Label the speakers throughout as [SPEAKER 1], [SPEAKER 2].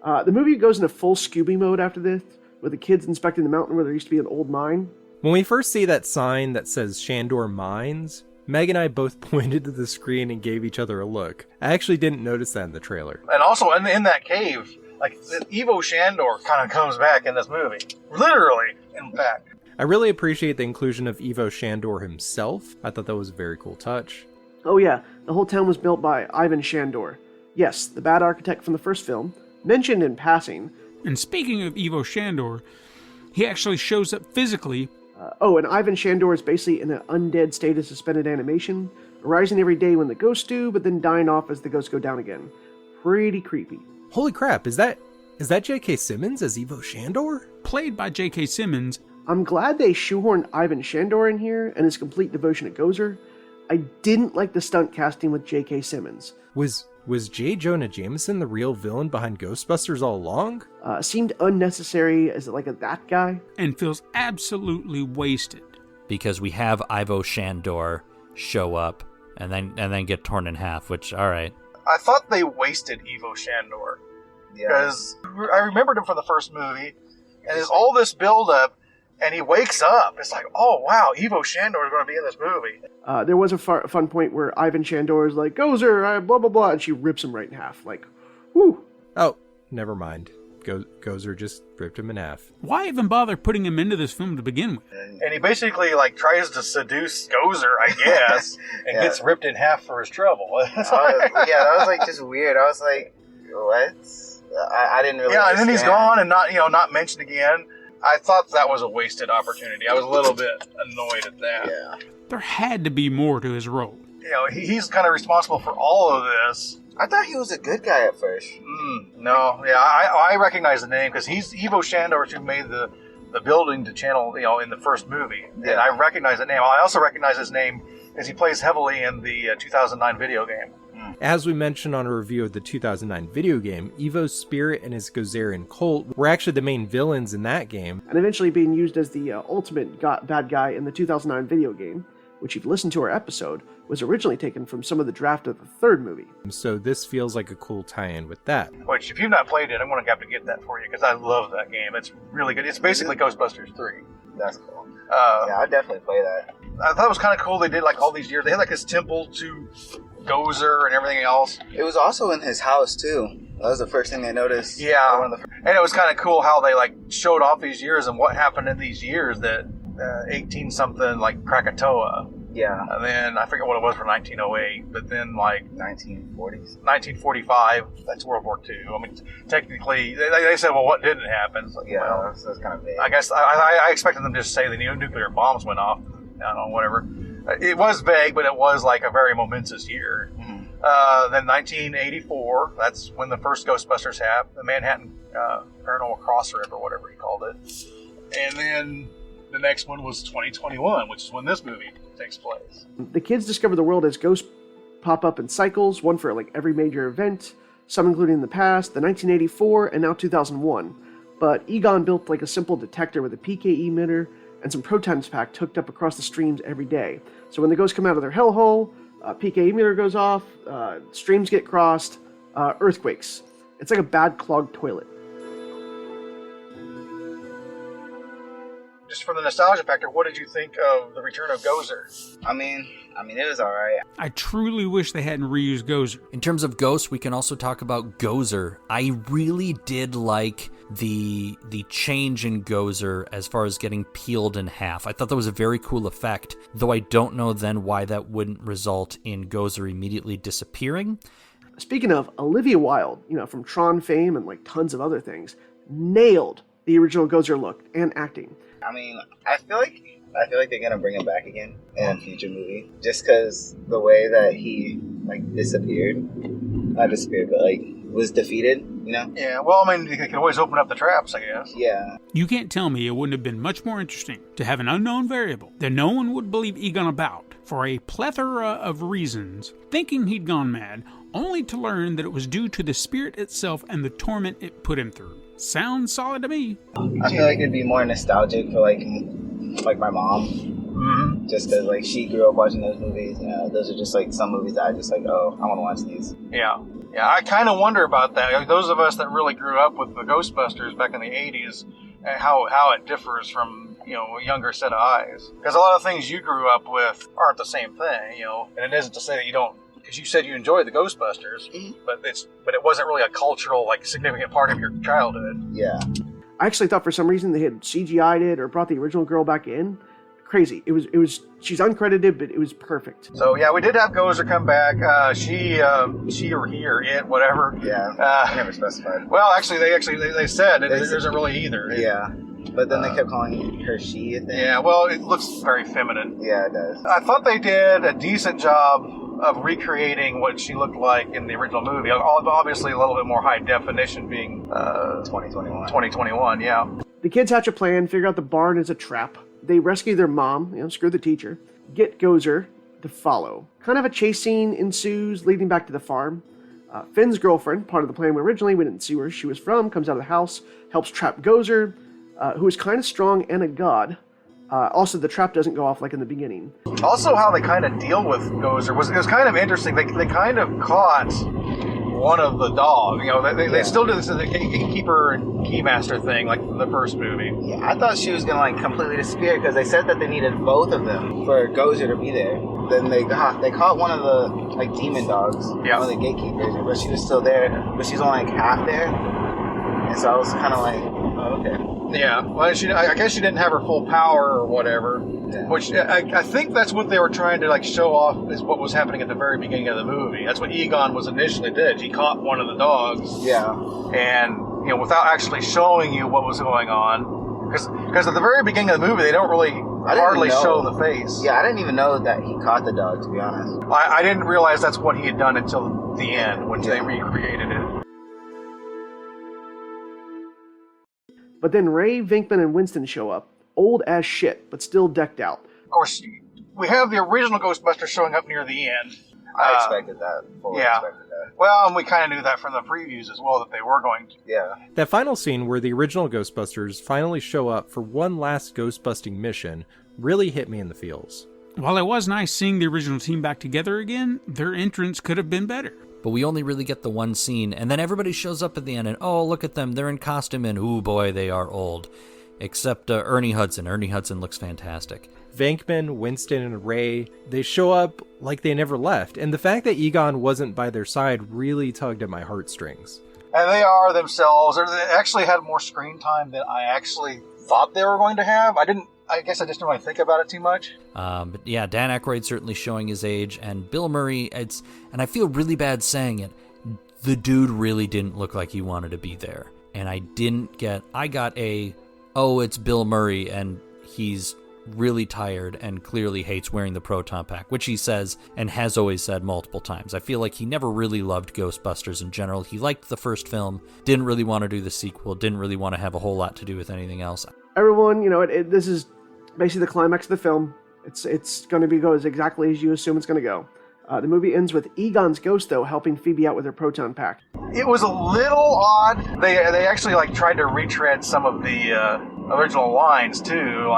[SPEAKER 1] The movie goes into full Scooby mode after this, with the kids inspecting the mountain where there used to be an old mine.
[SPEAKER 2] When we first see that sign that says Shandor Mines, Meg and I both pointed to the screen and gave each other a look. I actually didn't notice that in the trailer.
[SPEAKER 3] And also in that cave, like Evo Shandor kind of comes back in this movie. Literally, in fact.
[SPEAKER 2] I really appreciate the inclusion of Evo Shandor himself. I thought that was a very cool touch.
[SPEAKER 1] Oh yeah, the whole town was built by Ivan Shandor. Yes, the bad architect from the first film, mentioned in passing.
[SPEAKER 4] And speaking of Evo Shandor, he actually shows up physically.
[SPEAKER 1] And Ivan Shandor is basically in an undead state of suspended animation, arising every day when the ghosts do, but then dying off as the ghosts go down again. Pretty creepy.
[SPEAKER 2] Holy crap, is that J.K. Simmons as Evo Shandor?
[SPEAKER 4] Played by J.K. Simmons.
[SPEAKER 1] I'm glad they shoehorned Ivan Shandor in here and his complete devotion to Gozer. I didn't like the stunt casting with J.K. Simmons.
[SPEAKER 2] Was J. Jonah Jameson the real villain behind Ghostbusters all along?
[SPEAKER 1] Seemed unnecessary as that guy.
[SPEAKER 4] And feels absolutely wasted.
[SPEAKER 5] Because we have Ivo Shandor show up and then get torn in half, which, alright.
[SPEAKER 3] I thought they wasted Evo Shandor. Because I remembered him from the first movie, and there's all this build-up, and he wakes up. It's like, oh, wow, Evo Shandor is going to be in this movie.
[SPEAKER 1] There was a fun point where Ivan Shandor is like, Gozer, blah, blah, blah, and she rips him right in half. Like, whoo.
[SPEAKER 2] Oh, never mind. Gozer just ripped him in half.
[SPEAKER 4] Why even bother putting him into this film to begin with?
[SPEAKER 3] And he basically, tries to seduce Gozer, I guess, and gets ripped in half for his trouble.
[SPEAKER 6] That was, just weird. I was like, what? I didn't really understand.
[SPEAKER 3] And then he's gone and not mentioned again. I thought that was a wasted opportunity. I was a little bit annoyed at that.
[SPEAKER 6] Yeah.
[SPEAKER 4] There had to be more to his role.
[SPEAKER 3] He's kind of responsible for all of this.
[SPEAKER 6] I thought he was a good guy at first.
[SPEAKER 3] No, yeah, I recognize the name because he's Evo Shandor who made the building to channel, in the first movie.
[SPEAKER 6] Yeah.
[SPEAKER 3] And I recognize that name. I also recognize his name as he plays heavily in the 2009 video game.
[SPEAKER 2] As we mentioned on a review of the 2009 video game, Evo's spirit and his Gozerian cult were actually the main villains in that game.
[SPEAKER 1] And eventually being used as the ultimate bad guy in the 2009 video game, which if you listen to our episode, was originally taken from some of the draft of the third movie.
[SPEAKER 2] So this feels like a cool tie-in with that.
[SPEAKER 3] Which, if you've not played it, I'm going to have to get that for you because I love that game. It's really good. It's basically Ghostbusters 3.
[SPEAKER 6] That's cool. I'll definitely play that.
[SPEAKER 3] I thought it was kind of cool. They did all these years. They had this temple to Gozer and everything else.
[SPEAKER 6] It was also in his house too. That was the first thing I noticed.
[SPEAKER 3] Yeah, and it was kind of cool how they showed off these years and what happened in these years that 18 something Krakatoa.
[SPEAKER 6] Yeah.
[SPEAKER 3] And then I forget what it was for 1908, but then
[SPEAKER 6] 1940s.
[SPEAKER 3] 1945. That's World War II. I mean, technically, they said, well, what didn't happen? So,
[SPEAKER 6] that's kind of vague.
[SPEAKER 3] I guess I expected them to just say the nuclear bombs went off. I don't know, whatever. It was vague, but it was a very momentous year.
[SPEAKER 6] Mm-hmm.
[SPEAKER 3] Then 1984, that's when the first Ghostbusters happened, the Manhattan Paranormal Crossover, or whatever he called it. And then the next one was 2021, which is when this movie takes place.
[SPEAKER 1] The kids discover the world as ghosts pop up in cycles, one for every major event, some including in the past, the 1984, and now 2001. But Egon built a simple detector with a PK emitter and some protons packed hooked up across the streams every day. So when the ghosts come out of their hellhole, PK emitter goes off, streams get crossed, earthquakes. It's like a bad clogged toilet.
[SPEAKER 3] Just for the nostalgia factor, what did you think of the return of Gozer?
[SPEAKER 6] I mean, it was alright.
[SPEAKER 4] I truly wish they hadn't reused Gozer.
[SPEAKER 5] In terms of ghosts, we can also talk about Gozer. I really did like the change in Gozer as far as getting peeled in half. I thought that was a very cool effect, though I don't know then why that wouldn't result in Gozer immediately disappearing.
[SPEAKER 1] Speaking of, Olivia Wilde, from Tron fame and tons of other things, nailed the original Gozer look and acting.
[SPEAKER 6] I mean, I feel like they're gonna bring him back again in a future movie, just because the way that he not disappeared, but was defeated.
[SPEAKER 3] Yeah. Well, I mean, you can always open up the traps, I guess.
[SPEAKER 6] Yeah.
[SPEAKER 4] You can't tell me it wouldn't have been much more interesting to have an unknown variable that no one would believe Egon about for a plethora of reasons, thinking he'd gone mad, only to learn that it was due to the spirit itself and the torment it put him through. Sounds solid to me.
[SPEAKER 6] I feel like it'd be more nostalgic for my mom.
[SPEAKER 3] Mm-hmm.
[SPEAKER 6] Just because she grew up watching those movies. Those are just some movies that I just I want to watch these.
[SPEAKER 3] Yeah. Yeah, I kind of wonder about that. Those of us that really grew up with the Ghostbusters back in the 80s, how it differs from, a younger set of eyes. Because a lot of things you grew up with aren't the same thing, and it isn't to say that you don't, because you said you enjoyed the Ghostbusters, but it wasn't really a cultural, significant part of your childhood.
[SPEAKER 6] Yeah.
[SPEAKER 1] I actually thought for some reason they had CGI'd it or brought the original girl back in. Crazy. It was. She's uncredited, but it was perfect.
[SPEAKER 3] So yeah, we did have Gozer come back. She or he or it, whatever.
[SPEAKER 6] Yeah. I never specified.
[SPEAKER 3] Well, actually, they said it isn't really either.
[SPEAKER 6] Yeah. But then they kept calling her she, I think.
[SPEAKER 3] Yeah. Well, it looks very feminine.
[SPEAKER 6] Yeah, it does.
[SPEAKER 3] I thought they did a decent job of recreating what she looked like in the original movie. Obviously, a little bit more high definition, being
[SPEAKER 6] 2021.
[SPEAKER 3] 2021. Yeah.
[SPEAKER 1] The kids hatch a plan, figure out the barn is a trap. They rescue their mom, screw the teacher, get Gozer to follow. Kind of a chase scene ensues, leading back to the farm. Finn's girlfriend, part of the plan originally, we didn't see where she was from, comes out of the house, helps trap Gozer, who is kind of strong and a god. Also, the trap doesn't go off like in the beginning.
[SPEAKER 3] Also, how they kind of deal with Gozer was kind of interesting. They kind of caught one of the dogs. They still do this as a keeper and keymaster thing, like the first movie.
[SPEAKER 6] Yeah, I thought she was gonna completely disappear because they said that they needed both of them for Gozer to be there. Then they caught one of the demon dogs, one of the gatekeepers, but she was still there, but she's only half there. And so I was kind of like, oh, okay.
[SPEAKER 3] Yeah, well, I guess she didn't have her full power or whatever.
[SPEAKER 6] Yeah.
[SPEAKER 3] Which I think that's what they were trying to show off is what was happening at the very beginning of the movie. That's what Egon was initially did. He caught one of the dogs.
[SPEAKER 6] Yeah.
[SPEAKER 3] And without actually showing you what was going on, because at the very beginning of the movie they don't really hardly show the face.
[SPEAKER 6] Yeah, I didn't even know that he caught the dog, to be honest.
[SPEAKER 3] I didn't realize that's what he had done until the end when they recreated it.
[SPEAKER 1] But then Ray, Venkman, and Winston show up, old as shit, but still decked out.
[SPEAKER 3] Of course, we have the original Ghostbusters showing up near the end.
[SPEAKER 6] I expected that. Fully expected that.
[SPEAKER 3] Well, and we kind of knew that from the previews as well, that they were going to.
[SPEAKER 6] Yeah.
[SPEAKER 2] That final scene where the original Ghostbusters finally show up for one last ghost-busting mission really hit me in the feels.
[SPEAKER 4] While it was nice seeing the original team back together again, their entrance could have been better.
[SPEAKER 5] But we only really get the one scene, and then everybody shows up at the end, and oh, look at them, they're in costume, and ooh boy, they are old. Except Ernie Hudson. Ernie Hudson looks fantastic.
[SPEAKER 2] Venkman, Winston, and Ray, they show up like they never left, and the fact that Egon wasn't by their side really tugged at my heartstrings.
[SPEAKER 3] And they are themselves. They actually had more screen time than I actually thought they were going to have. I guess I just didn't really think about it too much.
[SPEAKER 5] But yeah, Dan Aykroyd certainly showing his age, and Bill Murray, and I feel really bad saying it, the dude really didn't look like he wanted to be there. And I got it's Bill Murray, and he's really tired and clearly hates wearing the proton pack, which he says and has always said multiple times. I feel like he never really loved Ghostbusters in general. He liked the first film, didn't really want to do the sequel, didn't really want to have a whole lot to do with anything else.
[SPEAKER 1] Everyone, this is basically the climax of the film. It's going to go as exactly as you assume it's going to go. The movie ends with Egon's ghost, though, helping Phoebe out with her proton pack.
[SPEAKER 3] It was a little odd. They actually tried to retread some of the original lines too,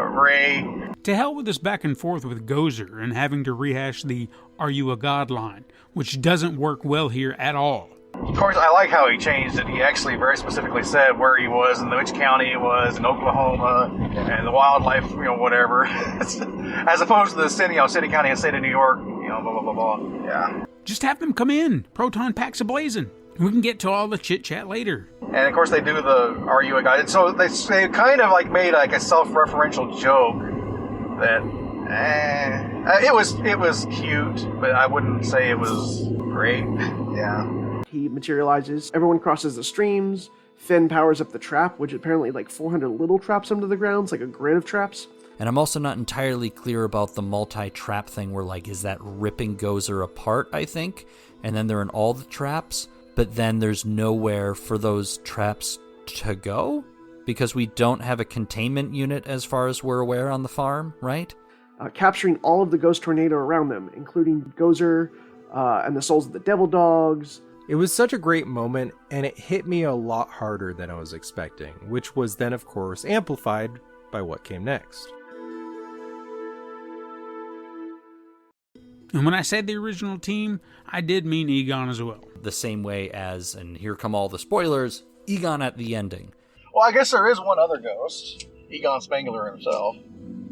[SPEAKER 3] Ray.
[SPEAKER 4] To hell with this back and forth with Gozer and having to rehash the "Are you a god?" line, which doesn't work well here at all.
[SPEAKER 3] Of course, I like how he changed it. He actually very specifically said where he was and which county he was in Oklahoma and the wildlife, whatever. As opposed to the city, city, county, and state of New York, blah, blah, blah, blah. Yeah.
[SPEAKER 4] Just have them come in. Proton packs ablazing. We can get to all the chit-chat later.
[SPEAKER 3] And, of course, they do the "Are you a guy?" And so they kind of, made, a self-referential joke that, it was cute, but I wouldn't say it was great. Yeah.
[SPEAKER 1] He materializes. Everyone crosses the streams. Finn powers up the trap, which apparently 400 little traps under the ground. It's like a grid of traps.
[SPEAKER 5] And I'm also not entirely clear about the multi-trap thing where, is that ripping Gozer apart, I think? And then they're in all the traps, but then there's nowhere for those traps to go? Because we don't have a containment unit as far as we're aware on the farm, right?
[SPEAKER 1] Capturing all of the ghost tornado around them, including Gozer and the souls of the devil dogs.
[SPEAKER 2] It was such a great moment, and it hit me a lot harder than I was expecting, which was then, of course, amplified by what came next.
[SPEAKER 4] And when I said the original team, I did mean Egon as well.
[SPEAKER 5] The same way as, and here come all the spoilers, Egon at the ending.
[SPEAKER 3] Well, I guess there is one other ghost, Egon Spengler himself.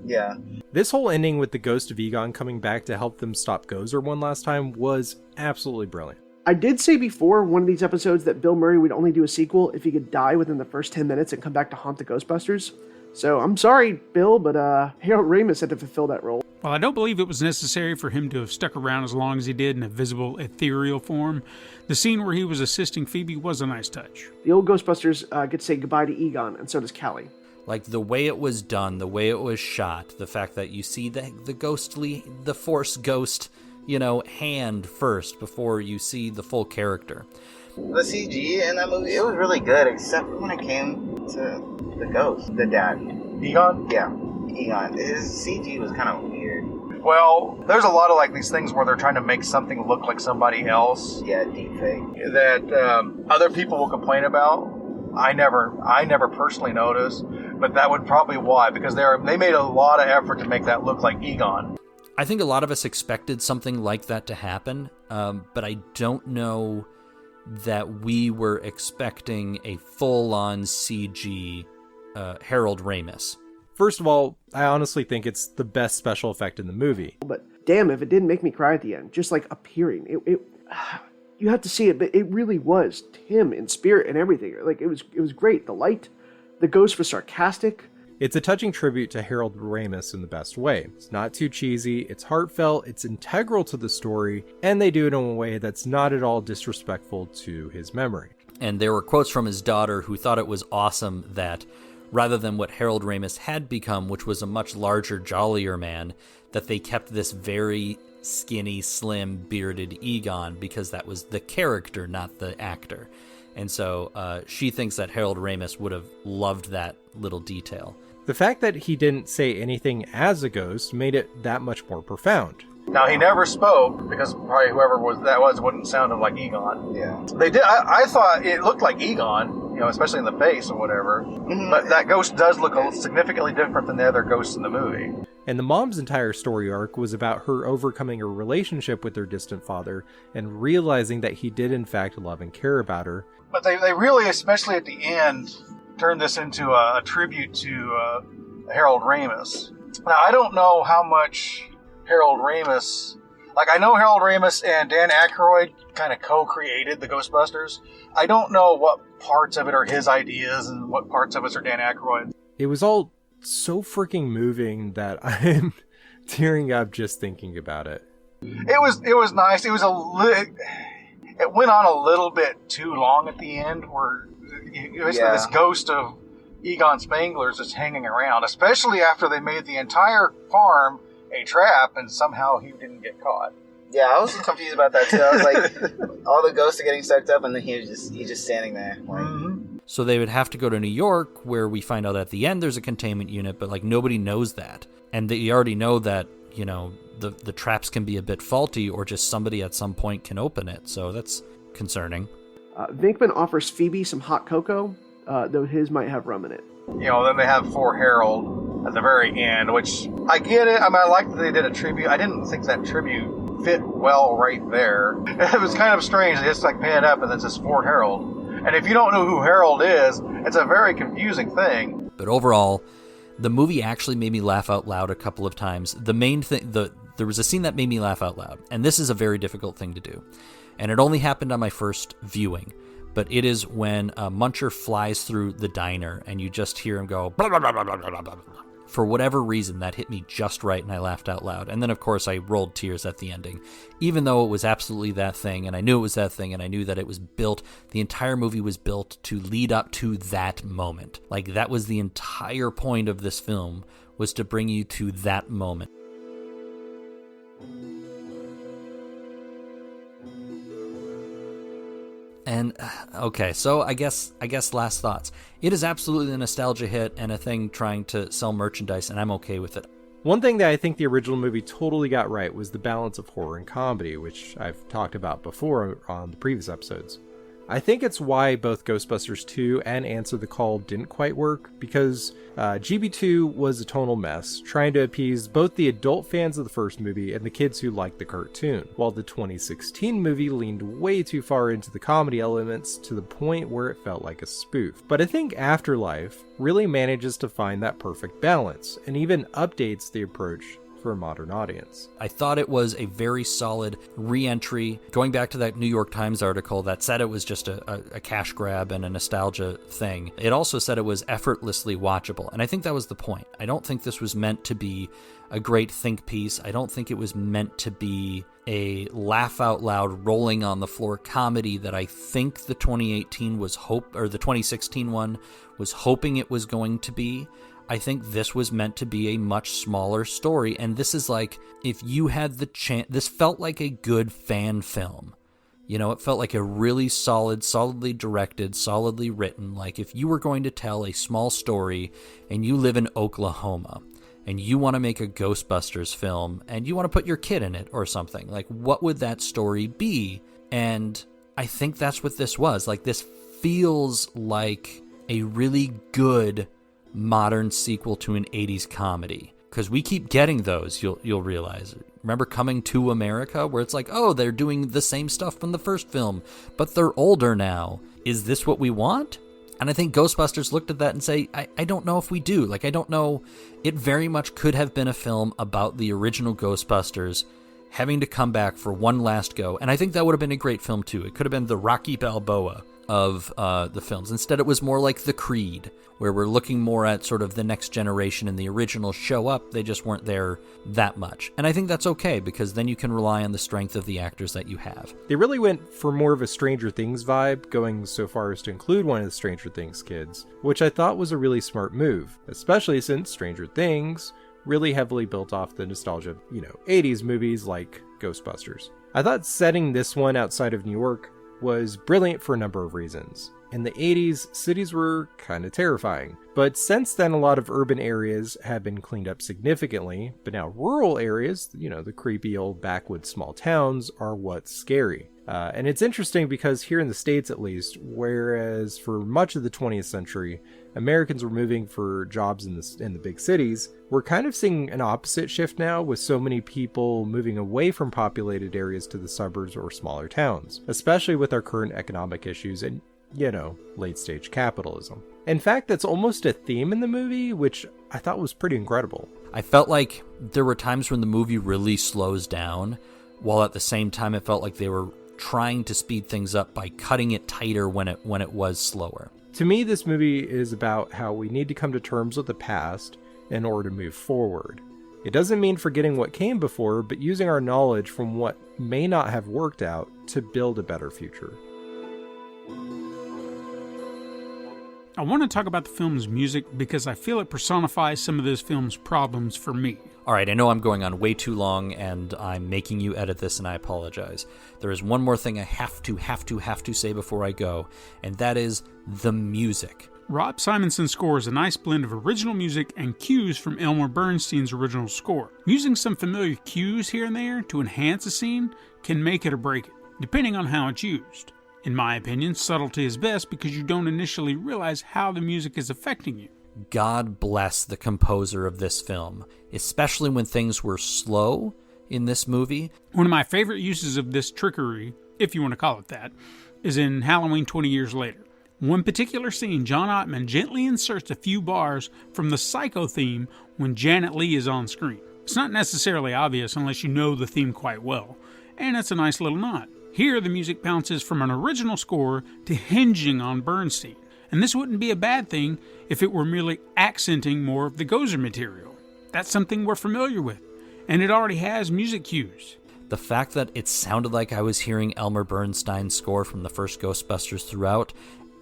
[SPEAKER 6] Yeah.
[SPEAKER 2] This whole ending with the ghost of Egon coming back to help them stop Gozer one last time was absolutely brilliant.
[SPEAKER 1] I did say before one of these episodes that Bill Murray would only do a sequel if he could die within the first 10 minutes and come back to haunt the Ghostbusters. So I'm sorry, Bill, but Harold Ramis had to fulfill that role.
[SPEAKER 4] While I don't believe it was necessary for him to have stuck around as long as he did in a visible, ethereal form, the scene where he was assisting Phoebe was a nice touch.
[SPEAKER 1] The old Ghostbusters get to say goodbye to Egon, and so does Callie.
[SPEAKER 5] Like the way it was done, the way it was shot, the fact that you see the Force ghost, hand first before you see the full character.
[SPEAKER 6] The CG in that movie, it was really good, except when it came to the ghost, the dad.
[SPEAKER 3] Egon?
[SPEAKER 6] Yeah, Egon. His CG was kind of weird.
[SPEAKER 3] Well, there's a lot of these things where they're trying to make something look like somebody else.
[SPEAKER 6] Yeah, deep fake.
[SPEAKER 3] That other people will complain about. I never personally noticed, but that would probably why, because they made a lot of effort to make that look like Egon.
[SPEAKER 5] I think a lot of us expected something like that to happen, but I don't know that we were expecting a full-on CG Harold Ramis.
[SPEAKER 2] First of all, I honestly think it's the best special effect in the movie.
[SPEAKER 1] But damn, if it didn't make me cry at the end, just appearing, it you have to see it, but it really was him in spirit and everything. It was great. The light, the ghost was sarcastic.
[SPEAKER 2] It's a touching tribute to Harold Ramis in the best way. It's not too cheesy, it's heartfelt, it's integral to the story, and they do it in a way that's not at all disrespectful to his memory.
[SPEAKER 5] And there were quotes from his daughter who thought it was awesome that rather than what Harold Ramis had become, which was a much larger, jollier man, that they kept this very skinny, slim, bearded Egon because that was the character, not the actor. And so she thinks that Harold Ramis would have loved that little detail.
[SPEAKER 2] The fact that he didn't say anything as a ghost made it that much more profound.
[SPEAKER 3] Now, he never spoke, because probably whoever that was wouldn't sound like Egon.
[SPEAKER 6] Yeah.
[SPEAKER 3] They did. I thought it looked like Egon, especially in the face or whatever.
[SPEAKER 6] Mm-hmm.
[SPEAKER 3] But that ghost does look significantly different than the other ghosts in the movie.
[SPEAKER 2] And the mom's entire story arc was about her overcoming her relationship with her distant father and realizing that he did in fact love and care about her.
[SPEAKER 3] But they really, especially at the end, turned this into a tribute to Harold Ramis. Now, I don't know how much Harold Ramis... I know Harold Ramis and Dan Aykroyd kind of co-created the Ghostbusters. I don't know what parts of it are his ideas and what parts of it are Dan Aykroyd.
[SPEAKER 2] It was all so freaking moving that I'm tearing up just thinking about it.
[SPEAKER 3] It was nice. It went on a little bit too long at the end, where this ghost of Egon Spengler is just hanging around, especially after they made the entire farm a trap and somehow he didn't get caught.
[SPEAKER 6] Yeah, I was confused about that too. I was like, all the ghosts are getting sucked up, and then he's just standing there.
[SPEAKER 5] So they would have to go to New York, where we find out at the end there's a containment unit, but nobody knows that. And they already know that, the traps can be a bit faulty, or just somebody at some point can open it. So that's concerning.
[SPEAKER 1] Venkman offers Phoebe some hot cocoa, though his might have rum in it.
[SPEAKER 3] Then they have for Harold at the very end, which I get it. I mean, I like that they did a tribute. I didn't think that tribute fit well right there. It was kind of strange. They just pan up and then it says for Harold. And if you don't know who Harold is, it's a very confusing thing.
[SPEAKER 5] But overall, the movie actually made me laugh out loud a couple of times. The main thing, there was a scene that made me laugh out loud, and this is a very difficult thing to do. And it only happened on my first viewing, but it is when Muncher flies through the diner, and you just hear him go, blah, blah, blah, blah, blah, blah, blah. For whatever reason, that hit me just right, and I laughed out loud. And then, of course, I rolled tears at the ending, even though it was absolutely that thing, and I knew it was that thing, and I knew that it was built, the entire movie was built to lead up to that moment. That was the entire point of this film, was to bring you to that moment. And, okay, so I guess last thoughts. It is absolutely a nostalgia hit and a thing trying to sell merchandise, and I'm okay with it.
[SPEAKER 2] One thing that I think the original movie totally got right was the balance of horror and comedy, which I've talked about before on the previous episodes. I think it's why both Ghostbusters 2 and Answer the Call didn't quite work, because GB2 was a tonal mess, trying to appease both the adult fans of the first movie and the kids who liked the cartoon, while the 2016 movie leaned way too far into the comedy elements to the point where it felt like a spoof. But I think Afterlife really manages to find that perfect balance, and even updates the approach for a modern audience.
[SPEAKER 5] I thought it was a very solid re-entry. Going back to that New York Times article that said it was just a cash grab and a nostalgia thing, it also said it was effortlessly watchable. And I think that was the point. I don't think this was meant to be a great think piece. I don't think it was meant to be a laugh out loud, rolling on the floor comedy that I think the 2018 was the 2016 one was hoping it was going to be. I think this was meant to be a much smaller story, and this is like, if you had the chance, this felt like a good fan film. You know, it felt like a really solidly directed, solidly written, like if you were going to tell a small story and you live in Oklahoma and you want to make a Ghostbusters film and you want to put your kid in it or something, like what would that story be? And I think that's what this was. Like, this feels like a really good modern sequel to an 80s comedy, because we keep getting those. You'll realize. Remember Coming to America, where it's like, oh, they're doing the same stuff from the first film, but they're older now. Is this what we want? And I think Ghostbusters looked at that and say, I don't know if we do. Like, I don't know. It very much could have been a film about the original Ghostbusters having to come back for one last go, and I think that would have been a great film too. It could have been the Rocky Balboa of the films. Instead, it was more like The Creed, where we're looking more at sort of the next generation, and the original show up. They just weren't there that much. And I think that's okay, because then you can rely on the strength of the actors that you have.
[SPEAKER 2] They really went for more of a Stranger Things vibe, going so far as to include one of the Stranger Things kids, which I thought was a really smart move, especially since Stranger Things really heavily built off the nostalgia of, 80s movies like Ghostbusters. I thought setting this one outside of New York was brilliant for a number of reasons. In the 80s, cities were kind of terrifying, but since then a lot of urban areas have been cleaned up significantly, but now rural areas, the creepy old backwoods small towns, are what's scary. And it's interesting because here in the States at least, whereas for much of the 20th century, Americans were moving for jobs in the big cities, we're kind of seeing an opposite shift now, with so many people moving away from populated areas to the suburbs or smaller towns, especially with our current economic issues and, late stage capitalism. In fact, that's almost a theme in the movie, which I thought was pretty incredible.
[SPEAKER 5] I felt like there were times when the movie really slows down, while at the same time it felt like they were trying to speed things up by cutting it tighter when it was slower.
[SPEAKER 2] To me, this movie is about how we need to come to terms with the past in order to move forward. It doesn't mean forgetting what came before, but using our knowledge from what may not have worked out to build a better future.
[SPEAKER 4] I want to talk about the film's music because I feel it personifies some of this film's problems for me.
[SPEAKER 5] All right, I know I'm going on way too long, and I'm making you edit this, and I apologize. There is one more thing I have to say before I go, and that is the music.
[SPEAKER 4] Rob Simonson's score is a nice blend of original music and cues from Elmer Bernstein's original score. Using some familiar cues here and there to enhance a scene can make it or break it, depending on how it's used. In my opinion, subtlety is best because you don't initially realize how the music is affecting you.
[SPEAKER 5] God bless the composer of this film, especially when things were slow in this movie.
[SPEAKER 4] One of my favorite uses of this trickery, if you want to call it that, is in Halloween 20 Years Later. One particular scene, John Ottman gently inserts a few bars from the Psycho theme when Janet Leigh is on screen. It's not necessarily obvious unless you know the theme quite well, and it's a nice little nod. Here, the music bounces from an original score to hinging on Bernstein, and this wouldn't be a bad thing if it were merely accenting more of the Gozer material. That's something we're familiar with, and it already has music cues.
[SPEAKER 5] The fact that it sounded like I was hearing Elmer Bernstein's score from the first Ghostbusters throughout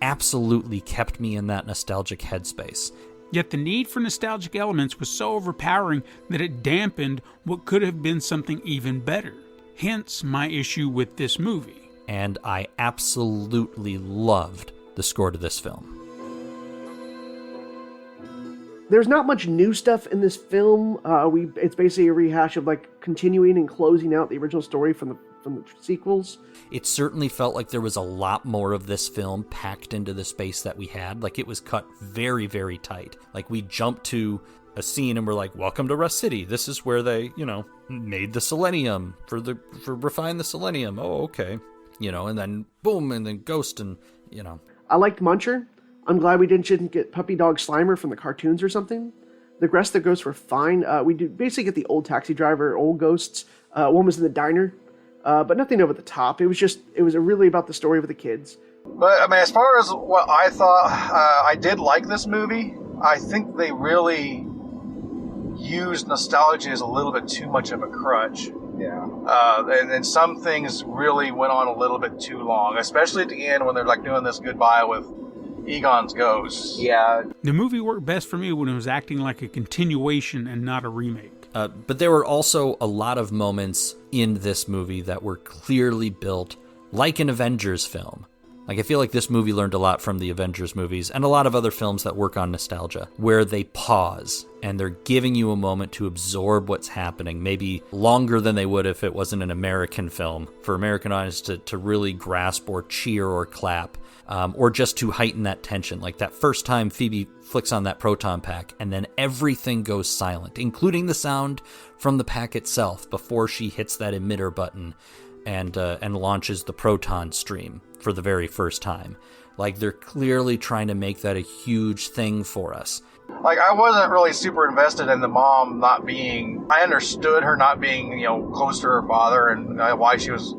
[SPEAKER 5] absolutely kept me in that nostalgic headspace.
[SPEAKER 4] Yet the need for nostalgic elements was so overpowering that it dampened what could have been something even better. Hence my issue with this movie.
[SPEAKER 5] And I absolutely loved the score to this film.
[SPEAKER 1] There's not much new stuff in this film. It's basically a rehash of continuing and closing out the original story from the from the sequels.
[SPEAKER 5] It certainly felt like there was a lot more of this film packed into the space that we had. Like, it was cut very, very tight. Like, we jumped to a scene and we're like, welcome to Rust City. This is where they, made the selenium for refine the selenium. Oh, okay. And then boom, and then Ghost and,
[SPEAKER 1] I liked Muncher. I'm glad we didn't get Puppy Dog Slimer from the cartoons or something. The rest of the ghosts were fine. We did basically get the old taxi driver, old ghosts. One was in the diner, but nothing over the top. It was really about the story of the kids.
[SPEAKER 3] But, I mean, as far as what I thought, I did like this movie. I think they really used nostalgia as a little bit too much of a crutch.
[SPEAKER 6] Yeah.
[SPEAKER 3] And some things really went on a little bit too long, especially at the end when they're like doing this goodbye with Egon's ghost.
[SPEAKER 6] Yeah.
[SPEAKER 4] The movie worked best for me when it was acting like a continuation and not a remake.
[SPEAKER 5] But there were also a lot of moments in this movie that were clearly built like an Avengers film. Like, I feel like this movie learned a lot from the Avengers movies and a lot of other films that work on nostalgia, where they pause and they're giving you a moment to absorb what's happening, maybe longer than they would if it wasn't an American film, for American audience to really grasp or cheer or clap, or just to heighten that tension. Like that first time Phoebe flicks on that proton pack and then everything goes silent, including the sound from the pack itself before she hits that emitter button and launches the proton stream for the very first time. Like, they're clearly trying to make that a huge thing for us.
[SPEAKER 3] Like, I wasn't really super invested in the mom not being... I understood her not being, close to her father and why she was...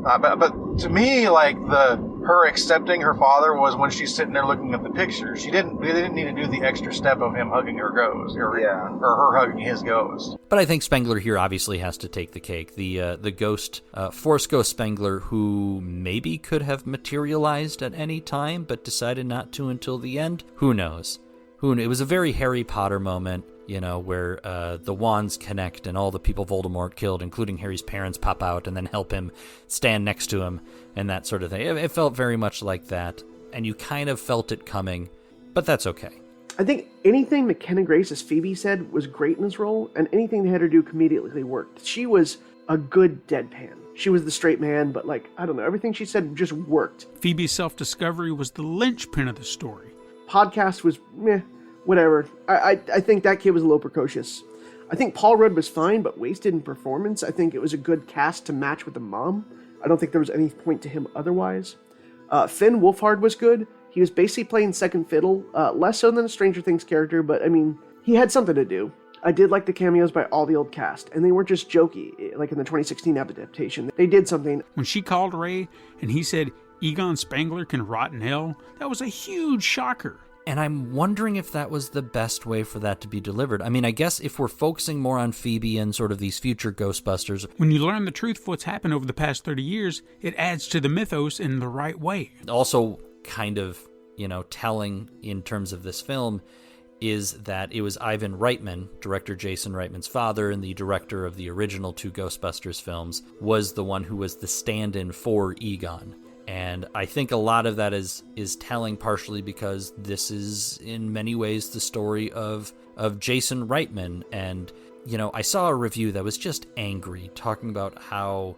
[SPEAKER 3] But to me, like, her accepting her father was when she's sitting there looking at the picture. They didn't need to do the extra step of him hugging her ghost, or her hugging his ghost.
[SPEAKER 5] But I think Spengler here obviously has to take the cake. The ghost, Force Ghost Spengler, who maybe could have materialized at any time, but decided not to until the end. Who knows? It was a very Harry Potter moment, where the wands connect and all the people Voldemort killed, including Harry's parents, pop out and then help him stand next to him and that sort of thing. It felt very much like that, and you kind of felt it coming, but that's okay.
[SPEAKER 1] I think anything McKenna Grace, as Phoebe said, was great in this role, and anything they had her do comedically worked. She was a good deadpan. She was the straight man, but I don't know, everything she said just worked.
[SPEAKER 4] Phoebe's self-discovery was the linchpin of the story.
[SPEAKER 1] Podcast was meh, whatever. I think that kid was a little precocious. I think Paul Rudd was fine, but wasted in performance. I think it was a good cast to match with the mom. I don't think there was any point to him otherwise. Finn Wolfhard was good. He was basically playing second fiddle, less so than a Stranger Things character, but I mean, he had something to do. I did like the cameos by all the old cast, and they weren't just jokey, like in the 2016 adaptation. They did something.
[SPEAKER 4] When she called Ray and he said, Egon Spengler can rot in hell, that was a huge shocker.
[SPEAKER 5] And I'm wondering if that was the best way for that to be delivered. I mean, I guess if we're focusing more on Phoebe and sort of these future Ghostbusters...
[SPEAKER 4] When you learn the truth of what's happened over the past 30 years, it adds to the mythos in the right way.
[SPEAKER 5] Also kind of, telling in terms of this film is that it was Ivan Reitman, director Jason Reitman's father and the director of the original two Ghostbusters films, was the one who was the stand-in for Egon. And I think a lot of that is telling partially because this is in many ways the story of Jason Reitman. And, I saw a review that was just angry, talking about how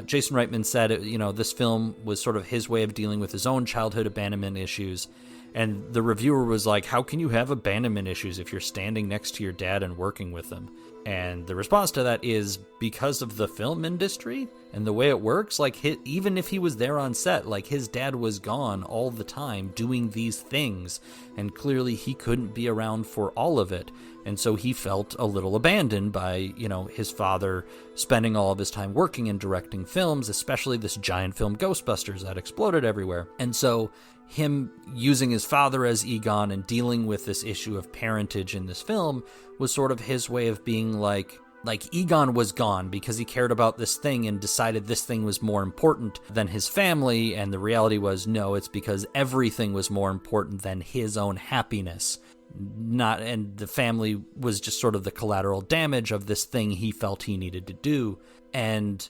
[SPEAKER 5] Jason Reitman said, this film was sort of his way of dealing with his own childhood abandonment issues. And the reviewer was like, how can you have abandonment issues if you're standing next to your dad and working with him? And the response to that is because of the film industry and the way it works. Even if he was there on set, his dad was gone all the time doing these things, and clearly he couldn't be around for all of it. And so he felt a little abandoned by, his father spending all of his time working and directing films, especially this giant film Ghostbusters that exploded everywhere. And so him using his father as Egon and dealing with this issue of parentage in this film was sort of his way of being like Egon was gone because he cared about this thing and decided this thing was more important than his family, and the reality was, no, it's because everything was more important than his own happiness. And the family was just sort of the collateral damage of this thing he felt he needed to do, and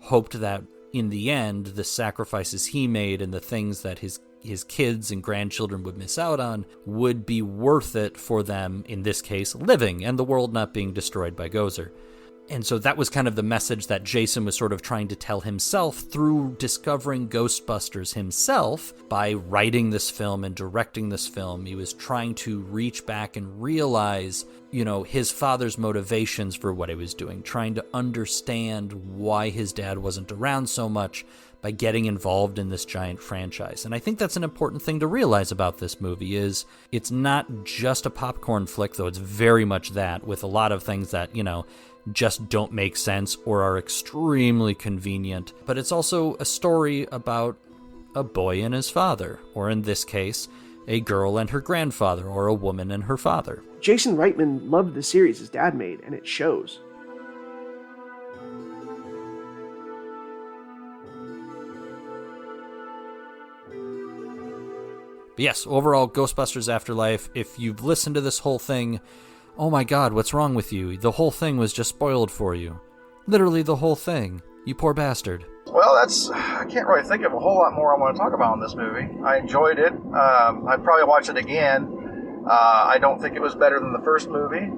[SPEAKER 5] hoped that in the end, the sacrifices he made and the things that his kids and grandchildren would miss out on would be worth it for them, in this case, living, and the world not being destroyed by Gozer. And so that was kind of the message that Jason was sort of trying to tell himself through discovering Ghostbusters himself by writing this film and directing this film. He was trying to reach back and realize, his father's motivations for what he was doing, trying to understand why his dad wasn't around so much by getting involved in this giant franchise. And I think that's an important thing to realize about this movie is it's not just a popcorn flick, though it's very much that, with a lot of things that, just don't make sense or are extremely convenient. But it's also a story about a boy and his father, or in this case, a girl and her grandfather, or a woman and her father.
[SPEAKER 1] Jason Reitman loved the series his dad made, and it shows.
[SPEAKER 5] But yes, overall, Ghostbusters Afterlife, if you've listened to this whole thing, oh my god, what's wrong with you? The whole thing was just spoiled for you. Literally the whole thing. You poor bastard.
[SPEAKER 3] Well, I can't really think of a whole lot more I want to talk about in this movie. I enjoyed it. I'd probably watch it again. I don't think it was better than the first movie.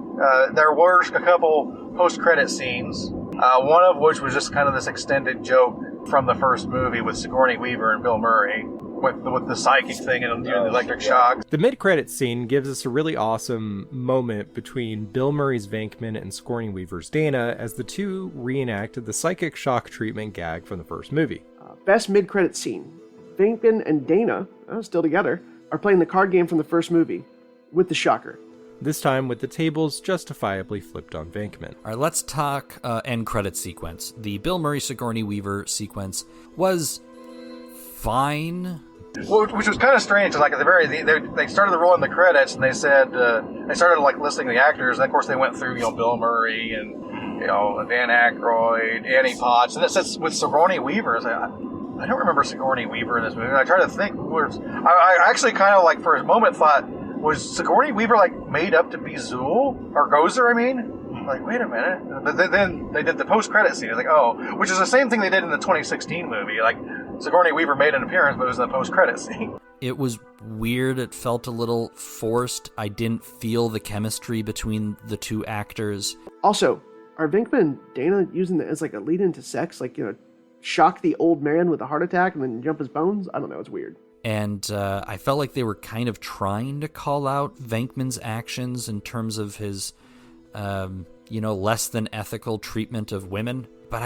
[SPEAKER 3] There were a couple post-credit scenes, one of which was just kind of this extended joke from the first movie with Sigourney Weaver and Bill Murray. With the psychic thing and the electric shock.
[SPEAKER 2] The mid-credits scene gives us a really awesome moment between Bill Murray's Venkman and Sigourney Weaver's Dana as the two reenacted the psychic shock treatment gag from the first movie.
[SPEAKER 1] Best mid-credits scene. Venkman and Dana, still together, are playing the card game from the first movie, with the shocker.
[SPEAKER 2] This time with the tables justifiably flipped on Venkman.
[SPEAKER 5] All right, let's talk end credit sequence. The Bill Murray Sigourney Weaver sequence was fine.
[SPEAKER 3] Well, which was kind of strange. Like at the very, they started rolling the credits, and they said they started like listing the actors, and of course they went through Bill Murray and Dan Aykroyd, Annie Potts, and it says with Sigourney Weaver. I don't remember Sigourney Weaver in this movie. And I tried to think. I actually kind of like for a moment thought, was Sigourney Weaver like made up to be Zool or Gozer? I mean, like wait a minute. But then they did the post-credit scene. I was like, oh, which is the same thing they did in the 2016 movie. Like Sigourney Weaver made an appearance, but it was in the post-credit scene.
[SPEAKER 5] It was weird. It felt a little forced. I didn't feel the chemistry between the two actors.
[SPEAKER 1] Also, are Venkman and Dana using that as like a lead into sex? Like, shock the old man with a heart attack and then jump his bones? I don't know. It's weird.
[SPEAKER 5] And I felt like they were kind of trying to call out Venkman's actions in terms of his, less than ethical treatment of women. But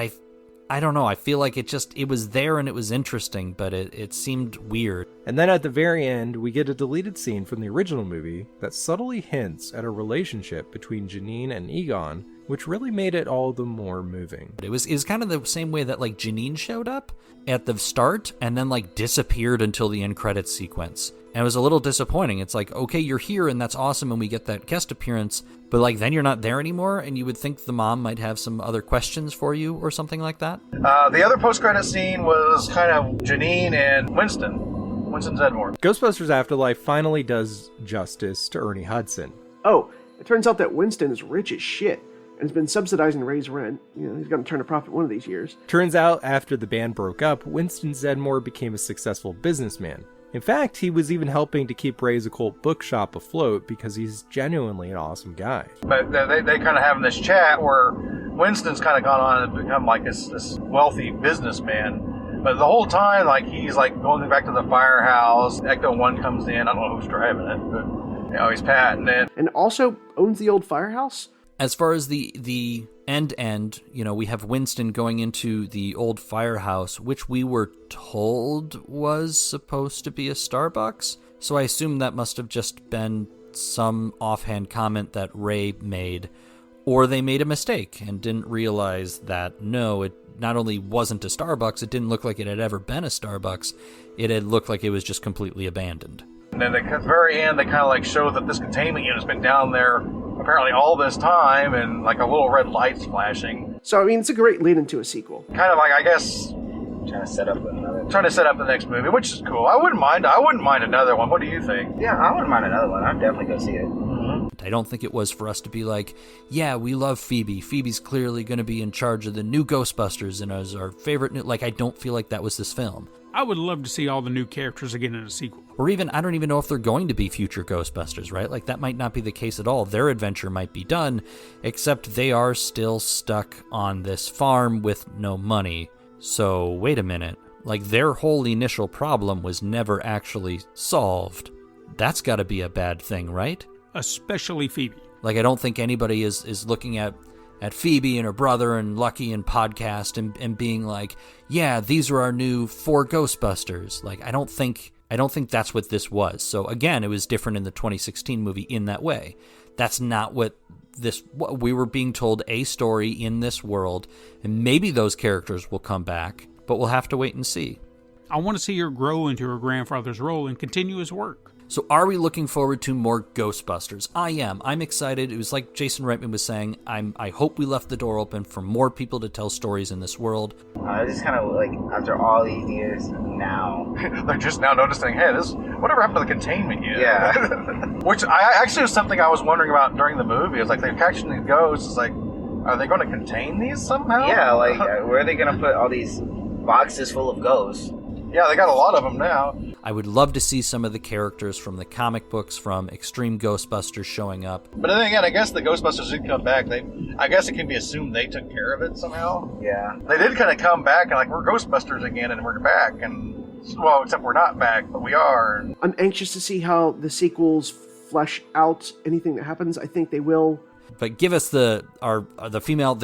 [SPEAKER 5] I don't know. I feel like it was there and it was interesting, but it seemed weird.
[SPEAKER 2] And then at the very end, we get a deleted scene from the original movie that subtly hints at a relationship between Janine and Egon, which really made it all the more moving.
[SPEAKER 5] It was kind of the same way that like Janine showed up at the start and then like disappeared until the end credits sequence. And it was a little disappointing. It's like, okay, you're here and that's awesome and we get that guest appearance, but like then you're not there anymore, and you would think the mom might have some other questions for you or something like that.
[SPEAKER 3] The other post-credit scene was kind of Janine and Winston Zeddemore.
[SPEAKER 2] Ghostbusters Afterlife finally does justice to Ernie Hudson.
[SPEAKER 1] Oh, it turns out that Winston is rich as shit and has been subsidizing Ray's rent. He's going to turn a profit one of these years.
[SPEAKER 2] Turns out after the band broke up, Winston Zeddemore became a successful businessman. In fact, he was even helping to keep Ray's occult bookshop afloat because he's genuinely an awesome guy.
[SPEAKER 3] But they kind of having this chat where Winston's kind of gone on and become like this wealthy businessman. But the whole time, like he's like going back to the firehouse. Ecto 1 comes in. I don't know who's driving it, but he's patting it.
[SPEAKER 1] And also owns the old firehouse?
[SPEAKER 5] As far as the end, we have Winston going into the old firehouse, which we were told was supposed to be a Starbucks. So I assume that must have just been some offhand comment that Ray made, or they made a mistake and didn't realize that, no, it not only wasn't a Starbucks, it didn't look like it had ever been a Starbucks. It had looked like it was just completely abandoned.
[SPEAKER 3] And then at the very end, they kind of like show that this containment unit's been down there apparently all this time, and like a little red light's flashing.
[SPEAKER 1] So, I mean, it's a great lead into a sequel.
[SPEAKER 3] Kind of like, I guess,
[SPEAKER 6] Trying to set up
[SPEAKER 3] the next movie, which is cool. I wouldn't mind another one. What do you think?
[SPEAKER 6] Yeah, I wouldn't mind another one. I'd definitely go see it.
[SPEAKER 5] I don't think it was for us to be like, yeah, we love Phoebe. Phoebe's clearly going to be in charge of the new Ghostbusters and as our favorite new... Like, I don't feel like that was this film.
[SPEAKER 4] I would love to see all the new characters again in a sequel.
[SPEAKER 5] Or even, I don't even know if they're going to be future Ghostbusters, right? Like, that might not be the case at all. Their adventure might be done, except they are still stuck on this farm with no money. So, wait a minute. Like, their whole initial problem was never actually solved. That's got to be a bad thing, right?
[SPEAKER 4] Especially Phoebe.
[SPEAKER 5] Like, I don't think anybody is looking at Phoebe and her brother and Lucky and Podcast and being like, yeah, these are our new 4 Ghostbusters. Like, I don't think that's what this was. So again, it was different in the 2016 movie in that way. That's not what we were being told, a story in this world, and maybe those characters will come back, but we'll have to wait and see.
[SPEAKER 4] I want to see her grow into her grandfather's role and continue his work.
[SPEAKER 5] So are we looking forward to more Ghostbusters? I am. I'm excited. It was like Jason Reitman was saying, I hope we left the door open for more people to tell stories in this world.
[SPEAKER 6] I just kind of like, after all these years now.
[SPEAKER 3] They're just now noticing, hey, whatever happened to the containment unit?
[SPEAKER 6] Yeah.
[SPEAKER 3] Which actually was something I was wondering about during the movie. It's like, they're catching these ghosts. It's like, are they going to contain these somehow?
[SPEAKER 6] Yeah, like, where are they going to put all these boxes full of ghosts?
[SPEAKER 3] Yeah, they got a lot of them now.
[SPEAKER 5] I would love to see some of the characters from the comic books from Extreme Ghostbusters showing up.
[SPEAKER 3] But then again, I guess the Ghostbusters did come back. I guess it can be assumed they took care of it somehow.
[SPEAKER 6] Yeah.
[SPEAKER 3] They did kind of come back and like, we're Ghostbusters again and we're back. And, well, except we're not back, but we are.
[SPEAKER 1] I'm anxious to see how the sequels flesh out anything that happens. I think they will.
[SPEAKER 5] But give us the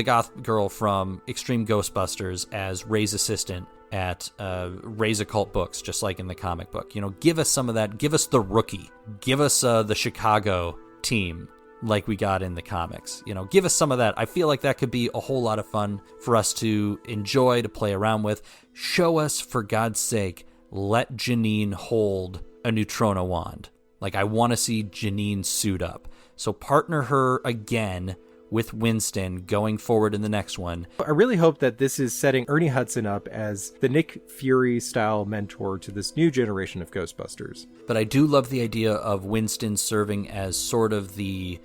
[SPEAKER 5] goth girl from Extreme Ghostbusters as Ray's assistant at Ray's Occult Books, just like in the comic book. You know, give us some of that. Give us the Rookie. Give us the Chicago team like we got in the comics. You know, give us some of that. I feel like that could be a whole lot of fun for us to enjoy, to play around with. Show us, for God's sake, let Janine hold a Neutrona wand. Like, I want to see Janine suit up. So partner her again with Winston going forward in the next one.
[SPEAKER 2] I really hope that this is setting Ernie Hudson up as the Nick Fury-style mentor to this new generation of Ghostbusters.
[SPEAKER 5] But I do love the idea of Winston serving as sort of the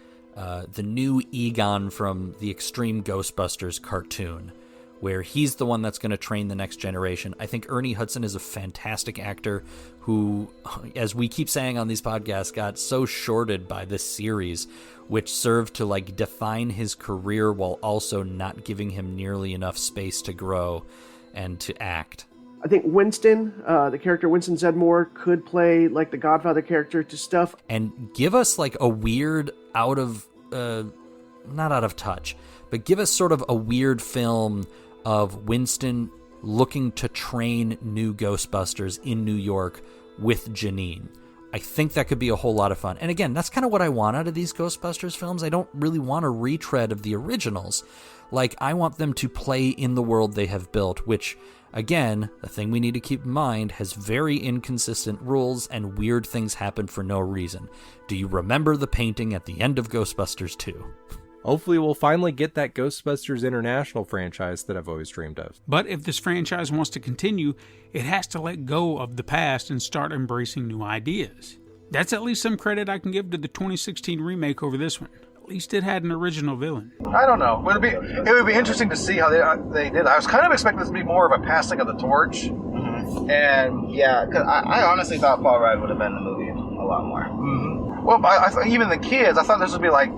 [SPEAKER 5] new Egon from the Extreme Ghostbusters cartoon, where he's the one that's going to train the next generation. I think Ernie Hudson is a fantastic actor who, as we keep saying on these podcasts, got so shorted by this series, which served to like define his career while also not giving him nearly enough space to grow and to act.
[SPEAKER 1] I think Winston, the character Winston Zedmore, could play like the Godfather character to stuff.
[SPEAKER 5] And give us like a weird not out of touch, but give us sort of a weird film of Winston looking to train new Ghostbusters in New York with Janine. I think that could be a whole lot of fun. And again, that's kind of what I want out of these Ghostbusters films. I don't really want a retread of the originals. Like, I want them to play in the world they have built, which, again, the thing we need to keep in mind, has very inconsistent rules and weird things happen for no reason. Do you remember the painting at the end of Ghostbusters 2?
[SPEAKER 2] Hopefully we'll finally get that Ghostbusters International franchise that I've always dreamed of.
[SPEAKER 4] But if this franchise wants to continue, it has to let go of the past and start embracing new ideas. That's at least some credit I can give to the 2016 remake over this one. At least it had an original villain.
[SPEAKER 3] I don't know. It would be interesting to see how they did. I was kind of expecting this to be more of a passing of the torch.
[SPEAKER 6] Mm-hmm. And yeah, because I honestly thought Paul Rudd would have been in the movie a lot more.
[SPEAKER 3] Mm-hmm. Well, I even the kids, I thought this would be like,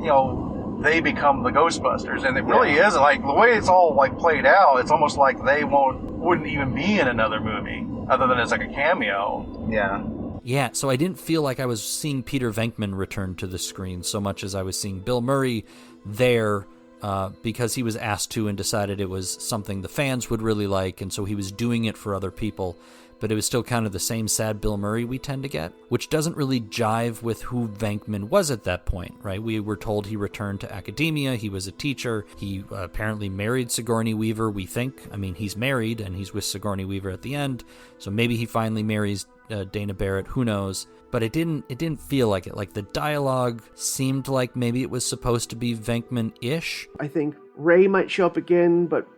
[SPEAKER 3] they become the Ghostbusters, and it really isn't. Like, the way it's all like played out, it's almost like they wouldn't even be in another movie other than as like a cameo.
[SPEAKER 5] Yeah, so I didn't feel like I was seeing Peter Venkman return to the screen so much as I was seeing Bill Murray there because he was asked to and decided it was something the fans would really like, and so he was doing it for other people. But it was still kind of the same sad Bill Murray we tend to get, which doesn't really jive with who Venkman was at that point, right? We were told he returned to academia, he was a teacher, he apparently married Sigourney Weaver, we think. I mean, he's married, and he's with Sigourney Weaver at the end, so maybe he finally marries Dana Barrett, who knows? But it didn't feel like it. Like, the dialogue seemed like maybe it was supposed to be Venkman-ish.
[SPEAKER 1] I think Ray might show up again, but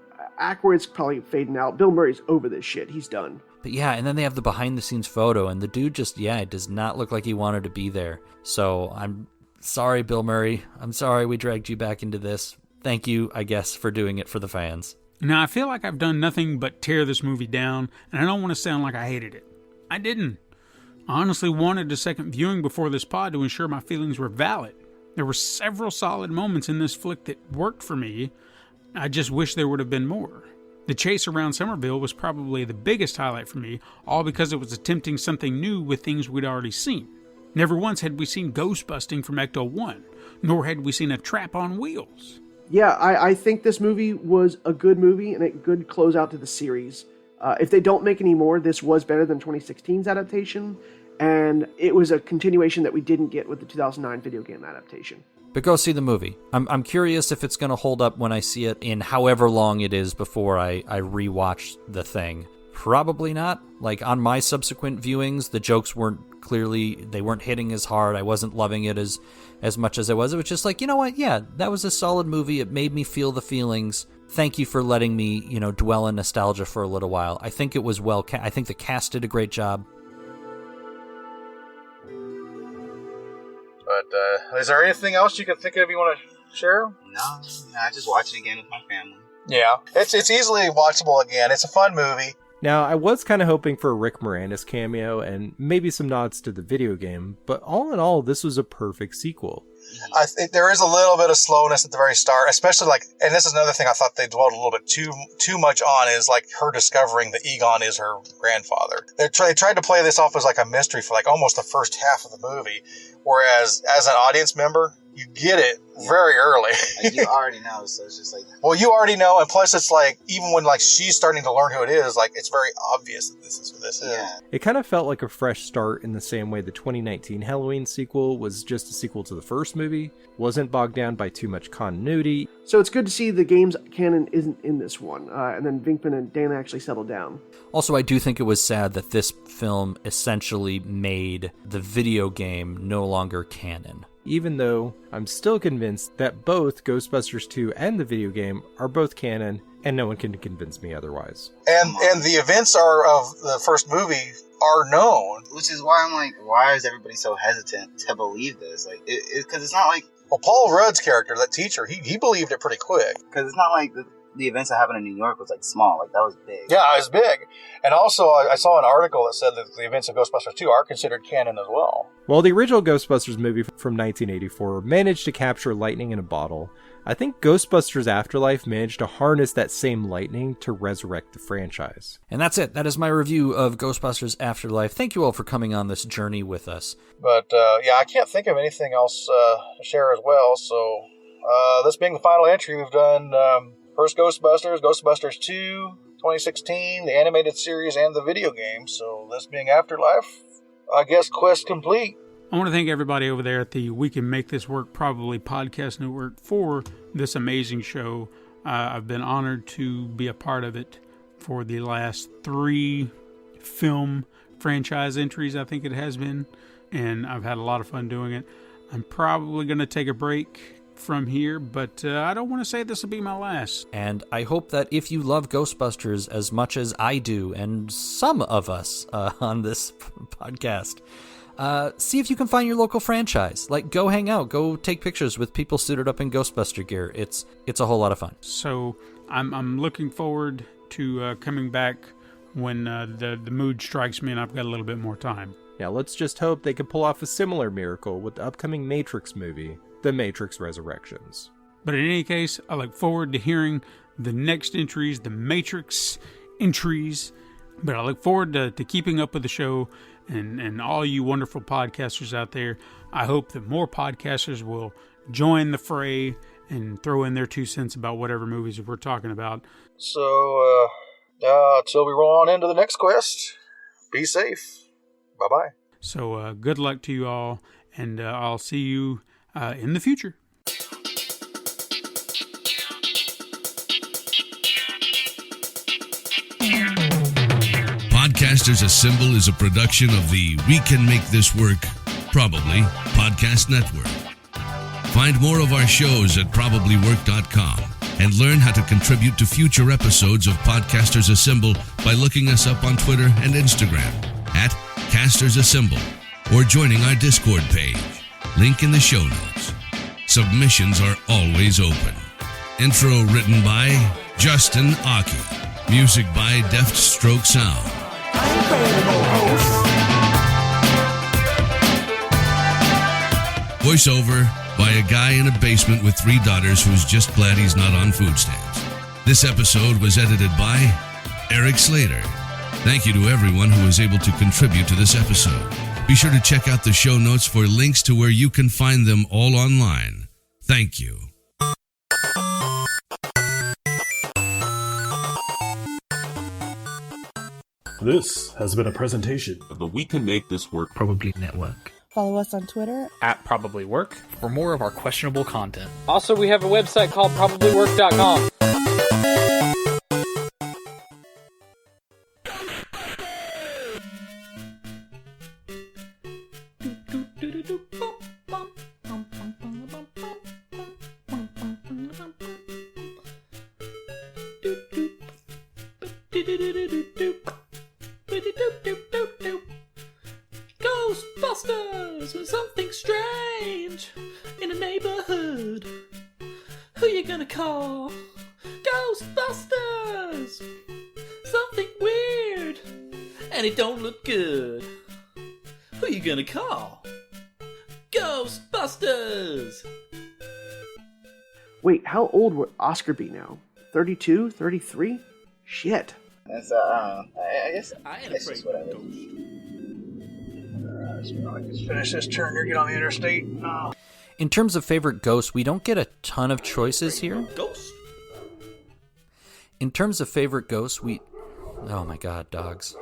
[SPEAKER 1] Aykroyd's probably fading out. Bill Murray's over this shit. He's done.
[SPEAKER 5] But yeah, and then they have the behind-the-scenes photo, and the dude just, it does not look like he wanted to be there. So I'm sorry, Bill Murray. I'm sorry we dragged you back into this. Thank you, I guess, for doing it for the fans.
[SPEAKER 4] Now, I feel like I've done nothing but tear this movie down, and I don't want to sound like I hated it. I didn't. I honestly wanted a second viewing before this pod to ensure my feelings were valid. There were several solid moments in this flick that worked for me. I just wish there would have been more. The chase around Somerville was probably the biggest highlight for me, all because it was attempting something new with things we'd already seen. Never once had we seen ghost busting from Ecto 1, nor had we seen a trap on wheels.
[SPEAKER 1] Yeah, I think this movie was a good movie and a good closeout to the series. If they don't make any more, this was better than 2016's adaptation, and it was a continuation that we didn't get with the 2009 video game adaptation.
[SPEAKER 5] But go see the movie. I'm curious if it's going to hold up when I see it in however long it is before I rewatch the thing. Probably not. Like, on my subsequent viewings, the jokes weren't hitting as hard. I wasn't loving it as much as I was. It was just like, you know what? Yeah, that was a solid movie. It made me feel the feelings. Thank you for letting me, dwell in nostalgia for a little while. I think it was I think the cast did a great job.
[SPEAKER 3] But is there anything else you can think of you want to share?
[SPEAKER 6] No, I just watch it again with my family.
[SPEAKER 3] Yeah, it's easily watchable again. It's a fun movie.
[SPEAKER 2] Now, I was kind of hoping for a Rick Moranis cameo and maybe some nods to the video game, but all in all, this was a perfect sequel.
[SPEAKER 3] I think there is a little bit of slowness at the very start, especially and this is another thing I thought they dwelled a little bit too much on, is like her discovering that Egon is her grandfather. They tried to play this off as like a mystery for like almost the first half of the movie, whereas as an audience member, you get it very early.
[SPEAKER 6] Like, you already know, so it's just like...
[SPEAKER 3] Well, you already know, and plus it's like, even when like she's starting to learn who it is, like, it's very obvious that this is who this is.
[SPEAKER 2] It kind of felt like a fresh start in the same way the 2019 Halloween sequel was just a sequel to the first movie, wasn't bogged down by too much continuity.
[SPEAKER 1] So it's good to see the game's canon isn't in this one, and then Vinkman and Dana actually settled down.
[SPEAKER 5] Also, I do think it was sad that this film essentially made the video game no longer canon.
[SPEAKER 2] Even though I'm still convinced that both Ghostbusters 2 and the video game are both canon, and no one can convince me otherwise.
[SPEAKER 3] And the events of the first movie are known.
[SPEAKER 6] Which is why I'm like, why is everybody so hesitant to believe this? Like, because it's not like...
[SPEAKER 3] Well, Paul Rudd's character, that teacher, he believed it pretty quick.
[SPEAKER 6] Because it's not like the events that happened in New York was like small. Like, that was big.
[SPEAKER 3] Yeah, it was big. And also, I saw an article that said that the events of Ghostbusters 2 are considered canon as well.
[SPEAKER 2] While the original Ghostbusters movie from 1984 managed to capture lightning in a bottle, I think Ghostbusters Afterlife managed to harness that same lightning to resurrect the franchise.
[SPEAKER 5] And that's it. That is my review of Ghostbusters Afterlife. Thank you all for coming on this journey with us.
[SPEAKER 3] But, yeah, I can't think of anything else to share as well. So, this being the final entry, we've done first Ghostbusters, Ghostbusters 2, 2016, the animated series, and the video game. So, this being Afterlife, I guess quest complete.
[SPEAKER 4] I want to thank everybody over there at the We Can Make This Work Probably Podcast Network for this amazing show. I've been honored to be a part of it for the last 3 film franchise entries, I think it has been, and I've had a lot of fun doing it. I'm probably going to take a break from here, but I don't want to say this will be my last.
[SPEAKER 5] And I hope that if you love Ghostbusters as much as I do, and some of us on this podcast, see if you can find your local franchise. Like, go hang out, go take pictures with people suited up in Ghostbuster gear. It's a whole lot of fun.
[SPEAKER 4] So I'm looking forward to coming back when the mood strikes me and I've got a little bit more time.
[SPEAKER 2] Now let's just hope they can pull off a similar miracle with the upcoming Matrix movie, The Matrix Resurrections.
[SPEAKER 4] But in any case, I look forward to hearing the next entries, the Matrix entries. But I look forward to keeping up with the show and all you wonderful podcasters out there. I hope that more podcasters will join the fray and throw in their 2 cents about whatever movies we're talking about.
[SPEAKER 3] So, until we roll on into the next quest, be safe. Bye-bye.
[SPEAKER 4] So, good luck to you all, and I'll see you in the future.
[SPEAKER 7] Podcasters Assemble is a production of the We Can Make This Work Probably Podcast Network. Find more of our shows at probablywork.com and learn how to contribute to future episodes of Podcasters Assemble by looking us up on Twitter and Instagram at Casters Assemble or joining our Discord page. Link in the show notes. Submissions are always open. Intro written by Justin Aki. Music by Deft Stroke Sound. Voiceover by a guy in a basement with 3 daughters who's just glad he's not on food stamps. This episode was edited by Eric Slater. Thank you to everyone who was able to contribute to this episode. Be sure to check out the show notes for links to where you can find them all online. Thank you.
[SPEAKER 8] This has been a presentation
[SPEAKER 9] of the We Can Make This Work
[SPEAKER 10] Probably Network.
[SPEAKER 11] Follow us on Twitter
[SPEAKER 10] @ProbablyWork for more of our questionable content.
[SPEAKER 12] Also, we have a website called probablywork.com.
[SPEAKER 13] Ghostbusters with something strange in a neighborhood. Who you gonna call? Ghostbusters! Something weird and it don't look good. Who you gonna call? Ghostbusters!
[SPEAKER 1] Wait, how old would Oscar be now? 32? 33? Shit.
[SPEAKER 6] That's, I guess it's just whatever.
[SPEAKER 3] Just finish this turn or get on the interstate.
[SPEAKER 5] In terms of favorite ghosts, we don't get a ton of choices here.
[SPEAKER 13] Ghost?
[SPEAKER 5] In terms of favorite ghosts, we... Oh my god, dogs.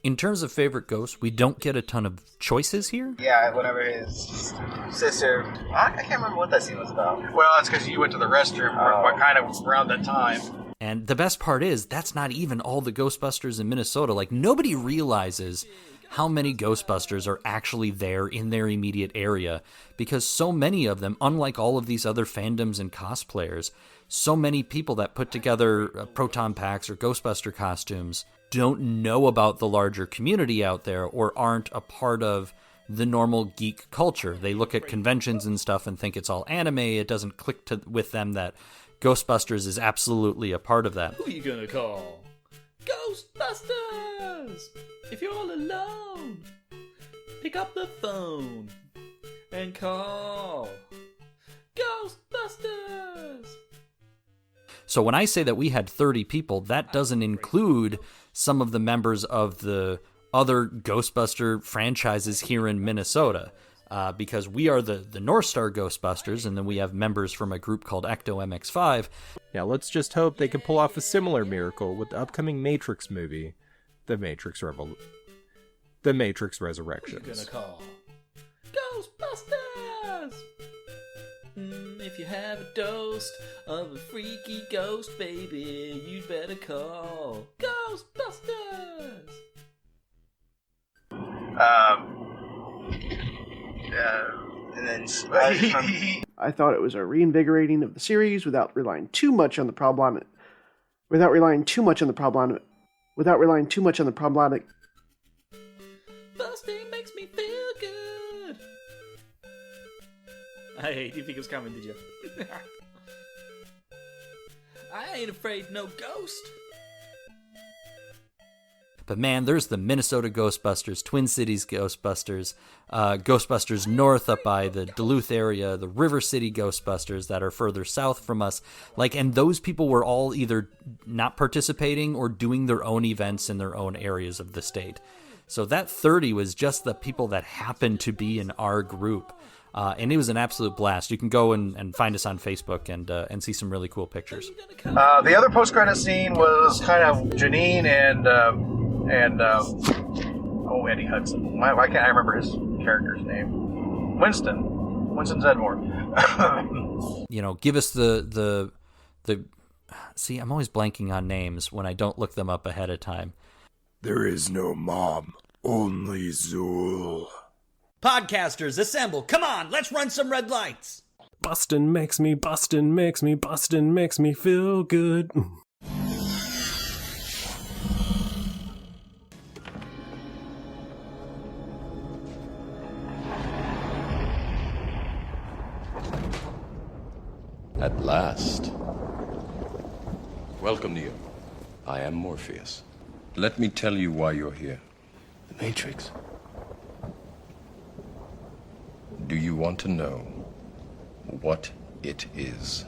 [SPEAKER 5] In terms of favorite ghosts, we don't get a ton of choices here.
[SPEAKER 6] Yeah, whenever his sister... I can't remember what that scene was about.
[SPEAKER 3] Well, that's because you went to the restroom kind of around that time.
[SPEAKER 5] And the best part is, that's not even all the Ghostbusters in Minnesota. Like, nobody realizes how many Ghostbusters are actually there in their immediate area, because so many of them, unlike all of these other fandoms and cosplayers, so many people that put together proton packs or Ghostbuster costumes don't know about the larger community out there or aren't a part of the normal geek culture. They look at conventions and stuff and think it's all anime. It doesn't click with them that Ghostbusters is absolutely a part of that.
[SPEAKER 13] Who you gonna call? Ghostbusters! If you're all alone, pick up the phone and call Ghostbusters!
[SPEAKER 5] So when I say that we had 30 people, that doesn't include some of the members of the other Ghostbuster franchises here in Minnesota. Because we are the North Star Ghostbusters, and then we have members from a group called Ecto MX5.
[SPEAKER 2] Yeah, let's just hope they can pull off a similar miracle with the upcoming Matrix movie, The Matrix Resurrections.
[SPEAKER 13] Who you gonna call? Ghostbusters! If you have a dose of a freaky ghost, baby, you'd better call Ghostbusters!
[SPEAKER 6] And then
[SPEAKER 1] I thought it was a reinvigorating of the series without relying too much on the problematic.
[SPEAKER 13] Busting makes me feel good. Hey, do you think it was coming, did you? I ain't afraid no ghost.
[SPEAKER 5] But man, there's the Minnesota Ghostbusters, Twin Cities Ghostbusters, Ghostbusters North up by the Duluth area, the River City Ghostbusters that are further south from us. And those people were all either not participating or doing their own events in their own areas of the state. So that 30 was just the people that happened to be in our group. And it was an absolute blast. You can go and find us on Facebook and see some really cool pictures.
[SPEAKER 3] The other post-credit scene was kind of Janine and Eddie Hudson. Why can't I remember his character's name? Winston Zedmore.
[SPEAKER 5] Give us the. See, I'm always blanking on names when I don't look them up ahead of time.
[SPEAKER 8] There is no mom, only Zool.
[SPEAKER 10] Podcasters, assemble. Come on, let's run some red lights.
[SPEAKER 8] Bustin' makes me feel good.
[SPEAKER 9] At last. Welcome, Neo. I am Morpheus. Let me tell you why you're here.
[SPEAKER 8] The Matrix.
[SPEAKER 9] Do you want to know what it is?